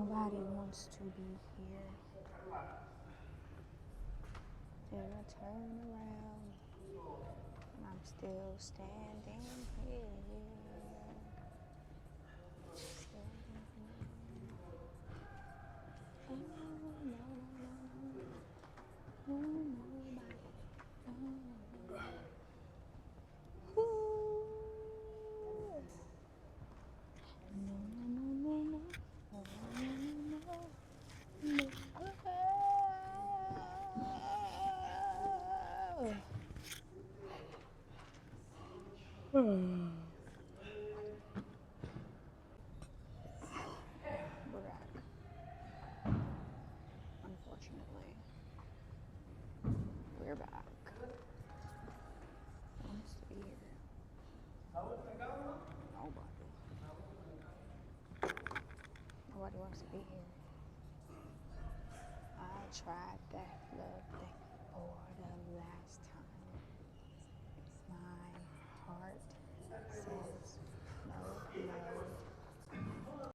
Nobody wants to be here. Then I turn around and I'm still standing here. Standing here. Oh, no, no, no, no, nobody. No. Ooh. No, no, no, no, no, no, no, no. We're back. Unfortunately, we're back. Who wants to be here? Nobody. Nobody wants to be here. I tried that love thing for the last